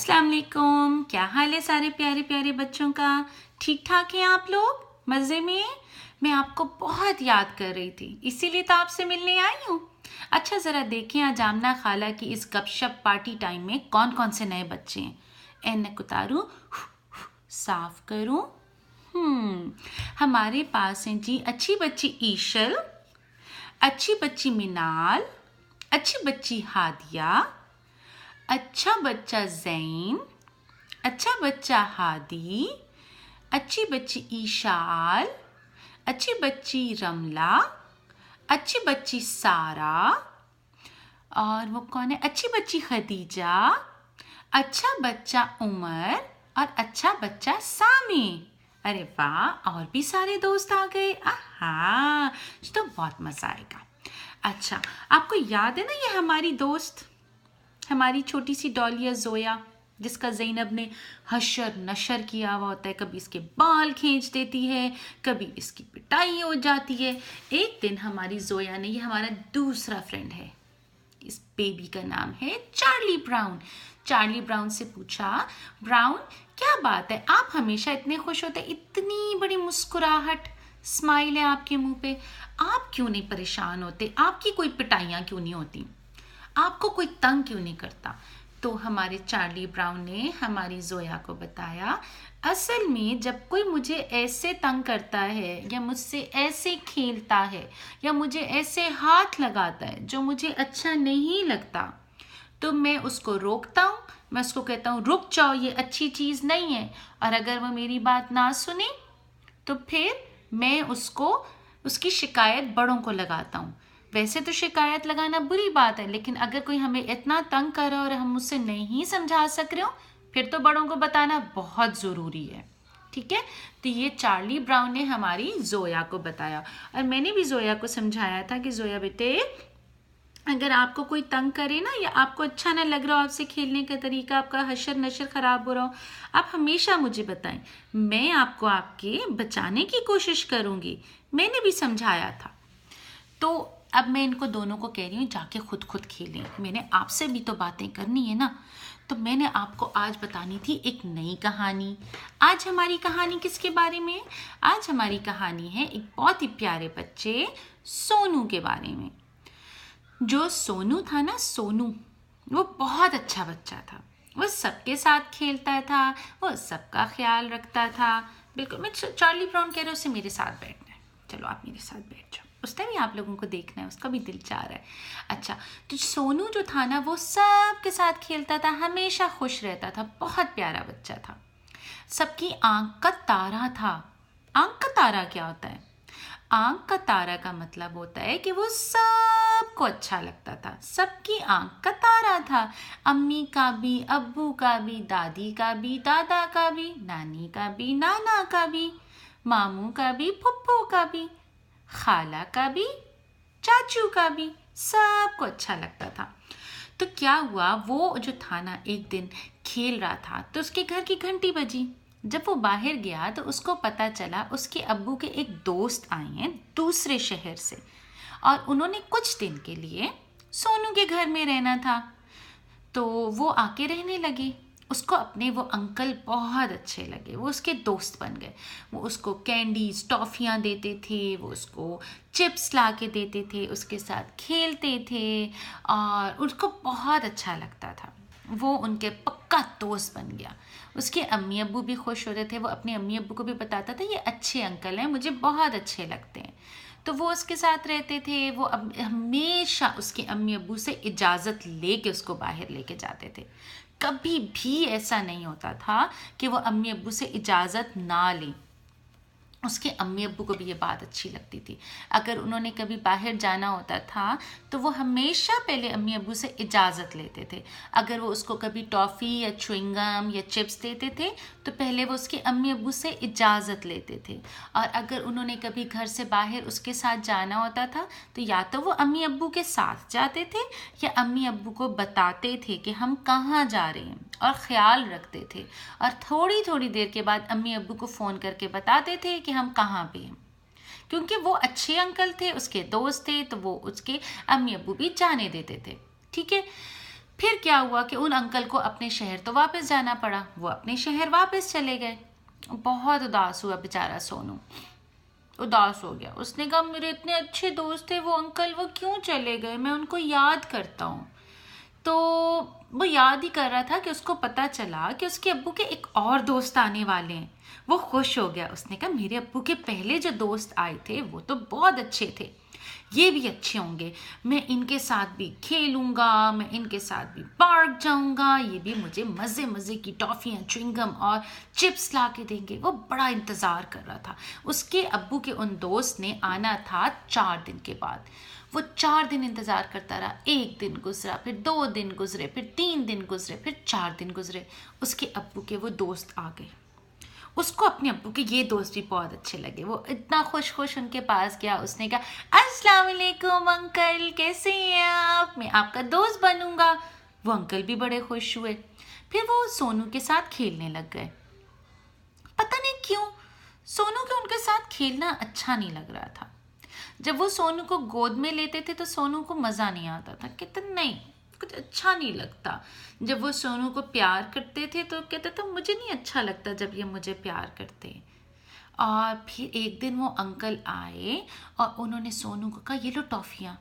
अस्सलाम वालेकुम। क्या हाल है सारे प्यारे प्यारे बच्चों का? ठीक ठाक हैं आप लोग? मज़े में? मैं आपको बहुत याद कर रही थी, इसीलिए तो आपसे मिलने आई हूँ। अच्छा ज़रा देखें आज आमना खाला की इस गपशप पार्टी टाइम में कौन कौन से नए बच्चे हैं। ऐनक उतारूँ, साफ करूँ। हमारे पास हैं जी अच्छी बच्ची ईशल, अच्छी बच्ची मिनाल, अच्छी बच्ची हादिया, अच्छा बच्चा ज़ैन, अच्छा बच्चा हादी, अच्छी बच्ची ईशाल, अच्छी बच्ची रमला, अच्छी बच्ची सारा, और वो कौन है? अच्छी बच्ची खदीजा, अच्छा बच्चा उमर और अच्छा बच्चा सामी। अरे वाह, और भी सारे दोस्त आ गए। आहा, तो बहुत मज़ा आएगा। अच्छा, आपको याद है ना ये हमारी दोस्त, हमारी छोटी सी डॉलिया जोया, जिसका ज़ैनब ने हशर नशर किया हुआ होता है। कभी इसके बाल खींच देती है, कभी इसकी पिटाई हो जाती है। एक दिन हमारी जोया ने, ये हमारा दूसरा फ्रेंड है, इस बेबी का नाम है चार्ली ब्राउन। चार्ली ब्राउन से पूछा, ब्राउन क्या बात है, आप हमेशा इतने खुश होते, इतनी बड़ी मुस्कुराहट स्माइल है आपके मुंह पे, आप क्यों नहीं परेशान होते? आपकी कोई पिटाइयाँ क्यों नहीं होती? आपको कोई तंग क्यों नहीं करता? तो हमारे चार्ली ब्राउन ने हमारी जोया को बताया, असल में जब कोई मुझे ऐसे तंग करता है या मुझसे ऐसे खेलता है या मुझे ऐसे हाथ लगाता है जो मुझे अच्छा नहीं लगता, तो मैं उसको रोकता हूँ। मैं उसको कहता हूँ रुक जाओ, ये अच्छी चीज़ नहीं है। और अगर वो मेरी बात ना सुने तो फिर मैं उसकी शिकायत बड़ों को लगाता हूँ। वैसे तो शिकायत लगाना बुरी बात है, लेकिन अगर कोई हमें इतना तंग कर रहा है और हम उससे नहीं समझा सक रहे हो, फिर तो बड़ों को बताना बहुत ज़रूरी है। ठीक है, तो ये चार्ली ब्राउन ने हमारी जोया को बताया, और मैंने भी जोया को समझाया था कि जोया बेटे, अगर आपको कोई तंग करे ना, या आपको अच्छा ना लग रहा हो, आपसे खेलने का तरीका, आपका हशर नशर ख़राब हो रहा हो, आप हमेशा मुझे बताएं, मैं आपको आपके बचाने की कोशिश करूँगी। मैंने भी समझाया था। तो अब मैं इनको दोनों को कह रही हूँ जाके खुद खेलें, मैंने आपसे भी तो बातें करनी है ना। तो मैंने आपको आज बतानी थी एक नई कहानी। आज हमारी कहानी किसके बारे में? आज हमारी कहानी है एक बहुत ही प्यारे बच्चे सोनू के बारे में। जो सोनू था ना, सोनू, वो बहुत अच्छा बच्चा था। वो सबके साथ खेलता था, वो सबका ख्याल रखता था। बिल्कुल, मैं चार्ली ब्राउन कह रहा हूँ उसे मेरे साथ बैठना है, चलो आप मेरे साथ बैठ जाओ, उसने भी आप लोगों को देखना है, उसका भी दिल चाह रहा है। अच्छा, तो सोनू जो था ना, वो सबके साथ खेलता था, हमेशा खुश रहता था, बहुत प्यारा बच्चा था, सबकी आंख का तारा था। आंख का तारा क्या होता है? आंख का तारा का मतलब होता है कि वो सबको अच्छा लगता था, सबकी आंख का तारा था। अम्मी का भी, अब्बू का भी, दादी का भी, दादा का भी, नानी का भी, नाना का भी, मामू का भी, फुप्पू का भी, खाला का भी, चाचू का भी, सबको अच्छा लगता था। तो क्या हुआ, वो जो था ना, एक दिन खेल रहा था तो उसके घर की घंटी बजी। जब वो बाहर गया तो उसको पता चला उसके अब्बू के एक दोस्त आए हैं दूसरे शहर से, और उन्होंने कुछ दिन के लिए सोनू के घर में रहना था। तो वो आके रहने लगे। उसको अपने वो अंकल बहुत अच्छे लगे, वो उसके दोस्त बन गए। वो उसको कैंडीज, टॉफ़ियाँ देते थे, वो उसको चिप्स ला के देते थे, उसके साथ खेलते थे, और उसको बहुत अच्छा लगता था। वो उनके पक्का दोस्त बन गया। उसके अम्मी अब्बू भी खुश होते थे। वो अपने अम्मी अब्बू को भी बताता था, ये अच्छे अंकल हैं, मुझे बहुत अच्छे लगते हैं। तो वो उसके साथ रहते थे। वो हमेशा उसके अम्मी अब्बू से इजाज़त लेके उसको बाहर लेके जाते थे। कभी भी ऐसा नहीं होता था कि वो अम्मी अब्बू से इजाज़त ना लें। उसके अम्मी अब्बू को भी ये बात अच्छी लगती थी। अगर उन्होंने कभी बाहर जाना होता था तो वो हमेशा पहले अम्मी अब्बू से इजाज़त लेते थे। अगर वो उसको कभी टॉफ़ी या च्युइंगम या चिप्स देते थे तो पहले वो उसके अम्मी अब्बू से इजाज़त लेते थे। और अगर उन्होंने कभी घर से बाहर उसके साथ जाना होता था तो या तो वो अम्मी अब्बू के साथ जाते थे या अम्मी अब्बू को बताते थे कि हम कहाँ जा रहे हैं, और ख्याल रखते थे। और थोड़ी थोड़ी देर के बाद अम्मी अब्बू को फ़ोन करके बताते थे कि हम कहाँ पे हैं। क्योंकि वो अच्छे अंकल थे, उसके दोस्त थे, तो वो उसके अम्मी अब्बू भी जाने देते थे। ठीक है, फिर क्या हुआ कि उन अंकल को अपने शहर तो वापस जाना पड़ा, वो अपने शहर वापस चले गए। बहुत उदास हुआ बेचारा सोनू, उदास हो गया। उसने कहा मेरे इतने अच्छे दोस्त थे वो अंकल, वो क्यों चले गए, मैं उनको याद करता हूँ। तो वो याद ही कर रहा था कि उसको पता चला कि उसके अब्बू के एक और दोस्त आने वाले हैं। वो खुश हो गया, उसने कहा मेरे अब्बू के पहले जो दोस्त आए थे वो तो बहुत अच्छे थे, ये भी अच्छे होंगे, मैं इनके साथ भी खेलूंगा, मैं इनके साथ भी पार्क जाऊंगा, ये भी मुझे मज़े मज़े की टॉफ़ियाँ, च्युइंगम और चिप्स ला के देंगे। वो बड़ा इंतज़ार कर रहा था। उसके अब्बू के उन दोस्त ने आना था 4 दिन के बाद। वो 4 दिन इंतज़ार करता रहा। 1 दिन गुजरा, फिर 2 दिन गुजरे, फिर 3 दिन गुजरे, फिर 4 दिन गुजरे। उसके अब्बू के वो दोस्त आ गए। उसको अपने अब्बू के ये दोस्त भी बहुत अच्छे लगे। वो इतना खुश खुश उनके पास गया। उसने कहा अस्सलाम वालेकुम अंकल, कैसे हैं आप, मैं आपका दोस्त बनूंगा। वो अंकल भी बड़े खुश हुए। फिर वो सोनू के साथ खेलने लग गए। पता नहीं क्यों सोनू के उनके साथ खेलना अच्छा नहीं लग रहा था। जब वो सोनू को गोद में लेते थे तो सोनू को मज़ा नहीं आता था, कहते नहीं कुछ अच्छा नहीं लगता। जब वो सोनू को प्यार करते थे तो कहते थे मुझे नहीं अच्छा लगता जब ये मुझे प्यार करते। और फिर एक दिन वो अंकल आए और उन्होंने सोनू को कहा ये लो टॉफ़ियाँ।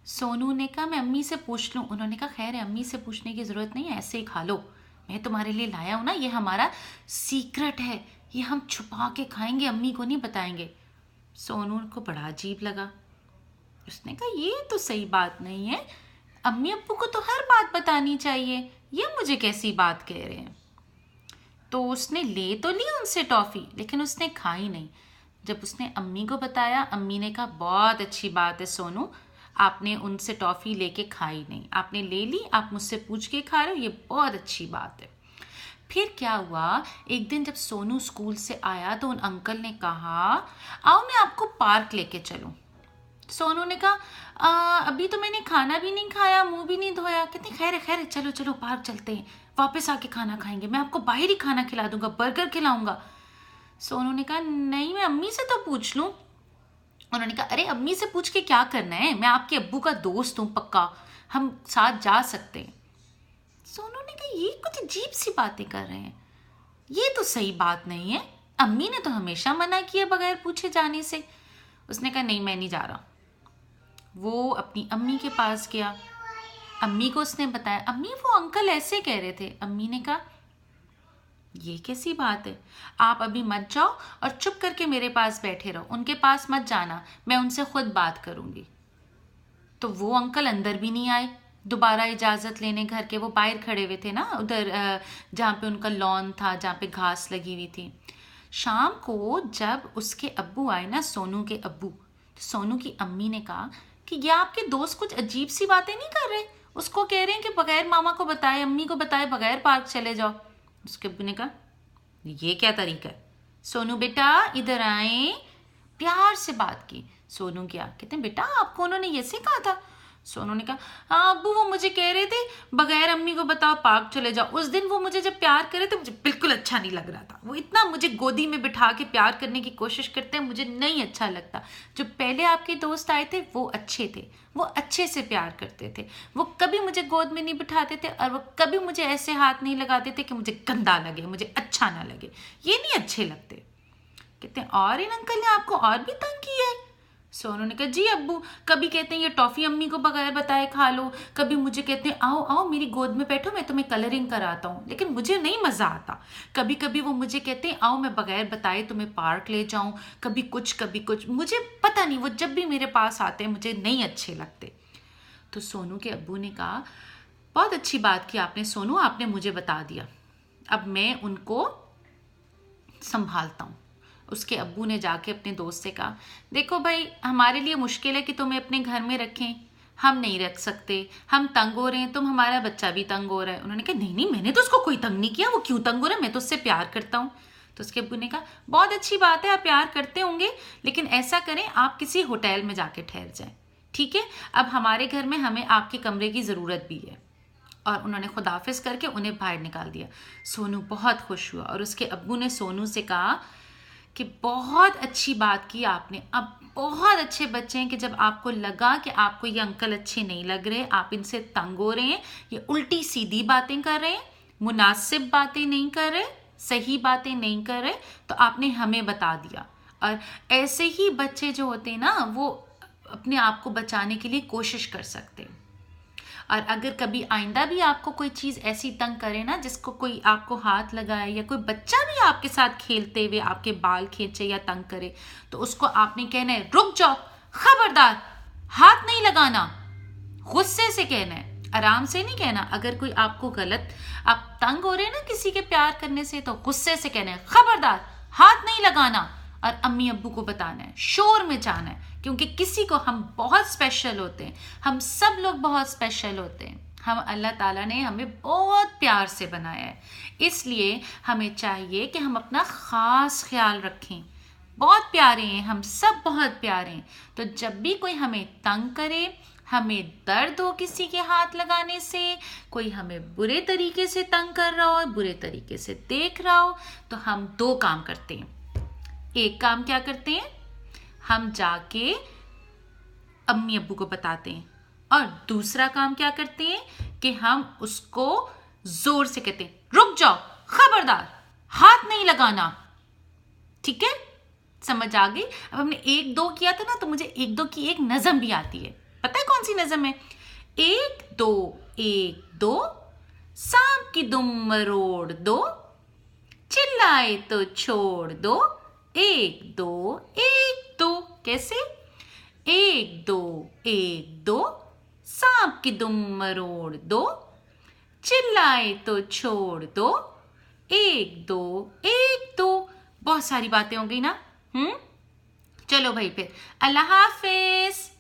सोनू ने कहा मैं अम्मी से पूछ लूँ। उन्होंने कहा खैर है, अम्मी से पूछने की ज़रूरत नहीं है, ऐसे ही खा लो, मैं तुम्हारे लिए लाया हूँ ना, ये हमारा सीक्रेट है, ये हम छुपा के खाएंगे, अम्मी को नहीं बताएंगे। सोनू को बड़ा अजीब लगा। उसने कहा ये तो सही बात नहीं है, अम्मी अब्बू को तो हर बात बतानी चाहिए, ये मुझे कैसी बात कह रहे हैं। तो उसने ले तो ली उनसे टॉफ़ी, लेकिन उसने खाई नहीं। जब उसने अम्मी को बताया, अम्मी ने कहा बहुत अच्छी बात है सोनू, आपने उनसे टॉफ़ी लेके खाई नहीं, आपने ले ली, आप मुझसे पूछ के खा रहे हो, ये बहुत अच्छी बात है। फिर क्या हुआ, एक दिन जब सोनू स्कूल से आया तो उन अंकल ने कहा आओ मैं आपको पार्क लेके चलूं। सोनू ने कहा अभी तो मैंने खाना भी नहीं खाया, मुंह भी नहीं धोया। कहते खैर है खैर है, चलो चलो पार्क चलते हैं, वापस आके खाना खाएंगे, मैं आपको बाहर ही खाना खिला दूंगा, बर्गर खिलाऊंगा। सोनू ने कहा नहीं मैं अम्मी से तो पूछ लूं। उन्होंने कहा अरे अम्मी से पूछ के क्या करना है, मैं आपके अब्बू का दोस्त हूँ पक्का, हम साथ जा सकते हैं। सोनू ने कहा ये कुछ अजीब सी बातें कर रहे हैं, ये तो सही बात नहीं है, अम्मी ने तो हमेशा मना किया बगैर पूछे जाने से। उसने कहा नहीं मैं नहीं जा रहा। वो अपनी अम्मी के पास गया, अम्मी को उसने बताया, अम्मी वो अंकल ऐसे कह रहे थे। अम्मी ने कहा ये कैसी बात है, आप अभी मत जाओ और चुप करके मेरे पास बैठे रहो, उनके पास मत जाना, मैं उनसे खुद बात करूंगी। तो वो अंकल अंदर भी नहीं आए दोबारा इजाज़त लेने घर के। वो बाहर खड़े हुए थे ना उधर जहाँ पे उनका लॉन था, जहाँ पे घास लगी हुई थी। शाम को जब उसके अब्बू आए ना, सोनू के अब्बू, तो सोनू की अम्मी ने कहा कि ये आपके दोस्त कुछ अजीब सी बातें नहीं कर रहे, उसको कह रहे हैं कि बगैर मामा को बताए, अम्मी को बताए बगैर पार्क चले जाओ। उसके अब्बू ने कहा ये क्या तरीका है, सोनू बेटा इधर आए, प्यार से बात की। सोनू गया, कहते हैं बेटा आपको उन्होंने ऐसे कहा था। सोनू ने कहा हाँ अब्बू वो मुझे कह रहे थे बगैर अम्मी को बताओ पार्क चले जाओ। उस दिन वो मुझे जब प्यार करे थे मुझे बिल्कुल अच्छा नहीं लग रहा था, वो इतना मुझे गोदी में बिठा के प्यार करने की कोशिश करते हैं, मुझे नहीं अच्छा लगता। जो पहले आपके दोस्त आए थे वो अच्छे थे, वो अच्छे से प्यार करते थे, वो कभी मुझे गोद में नहीं बिठाते थे और वो कभी मुझे ऐसे हाथ नहीं लगाते थे कि मुझे गंदा लगे, मुझे अच्छा ना लगे, ये नहीं अच्छे लगते। कहते हैं और इन अंकल ने आपको और भी तंग किया है। सोनू ने कहा जी अब्बू, कभी कहते हैं ये टॉफ़ी अम्मी को बगैर बताए खा लो, कभी मुझे कहते हैं आओ आओ मेरी गोद में बैठो मैं तुम्हें कलरिंग कराता हूँ, लेकिन मुझे नहीं मज़ा आता। कभी कभी वो मुझे कहते हैं आओ मैं बगैर बताए तुम्हें पार्क ले जाऊँ, कभी कुछ, मुझे पता नहीं, वो जब भी मेरे पास आते हैं मुझे नहीं अच्छे लगते। तो सोनू के अब्बू ने कहा बहुत अच्छी बात की आपने सोनू, आपने मुझे बता दिया, अब मैं उनको संभालता हूँ। उसके अब्बू ने जाके अपने दोस्त से कहा देखो भाई हमारे लिए मुश्किल है कि तुम्हें अपने घर में रखें, हम नहीं रख सकते, हम तंग हो रहे हैं, तुम हमारा बच्चा भी तंग हो रहा है। उन्होंने कहा नहीं नहीं मैंने तो उसको कोई तंग नहीं किया, वो क्यों तंग हो रहा है, मैं तो उससे प्यार करता हूँ। तो उसके अब्बू ने कहा बहुत अच्छी बात है आप प्यार करते होंगे, लेकिन ऐसा करें आप किसी होटल में जाके ठहर जाएं, ठीक है, अब हमारे घर में हमें आपके कमरे की ज़रूरत भी है। और उन्होंने खुदाफिज करके उन्हें बाहर निकाल दिया। सोनू बहुत खुश हुआ और उसके अब्बू ने सोनू से कहा कि बहुत अच्छी बात की आपने। अब बहुत अच्छे बच्चे हैं कि जब आपको लगा कि आपको ये अंकल अच्छे नहीं लग रहे, आप इनसे तंग हो रहे हैं, ये उल्टी सीधी बातें कर रहे हैं, मुनासिब बातें नहीं कर रहे, सही बातें नहीं कर रहे, तो आपने हमें बता दिया। और ऐसे ही बच्चे जो होते हैं ना, वो अपने आप को बचाने के लिए कोशिश कर सकते हैं। और अगर कभी आइंदा भी आपको कोई चीज़ ऐसी तंग करे ना, जिसको कोई आपको हाथ लगाए या कोई बच्चा भी आपके साथ खेलते हुए आपके बाल खींचे या तंग करे, तो उसको आपने कहना है रुक जाओ, खबरदार, हाथ नहीं लगाना। गुस्से से कहना है, आराम से नहीं कहना। अगर कोई आपको गलत, आप तंग हो रहे हैं ना किसी के प्यार करने से, तो गुस्से से कहना है खबरदार, हाथ नहीं लगाना। और अम्मी अब्बू को बताना है, शोर में जाना है, क्योंकि किसी को, हम बहुत स्पेशल होते हैं, हम सब लोग बहुत स्पेशल होते हैं। हम, अल्लाह ताला ने हमें बहुत प्यार से बनाया है, इसलिए हमें चाहिए कि हम अपना ख़ास ख्याल रखें। बहुत प्यारे हैं हम सब, बहुत प्यारे हैं। तो जब भी कोई हमें तंग करे, हमें दर्द हो किसी के हाथ लगाने से, कोई हमें बुरे तरीके से तंग कर रहा हो, बुरे तरीके से देख रहा हो, तो हम दो काम करते हैं। एक काम क्या करते हैं, हम जाके अम्मी अब्बू को बताते हैं। और दूसरा काम क्या करते हैं कि हम उसको जोर से कहते हैं रुक जाओ, खबरदार, हाथ नहीं लगाना। ठीक है, समझ आ गई? अब हमने एक दो किया था ना, तो मुझे एक दो की एक नज़म भी आती है। पता है कौन सी नज़म है? एक दो, सांप की दुम मरोड़ दो, चिल्लाए तो छोड़ दो, एक दो। कैसे? एक दो, सांप की दुम मरोड़ दो, चिल्लाए तो छोड़ दो, एक दो। बहुत सारी बातें हो गई ना? चलो भाई, फिर अल्लाह हाफिज।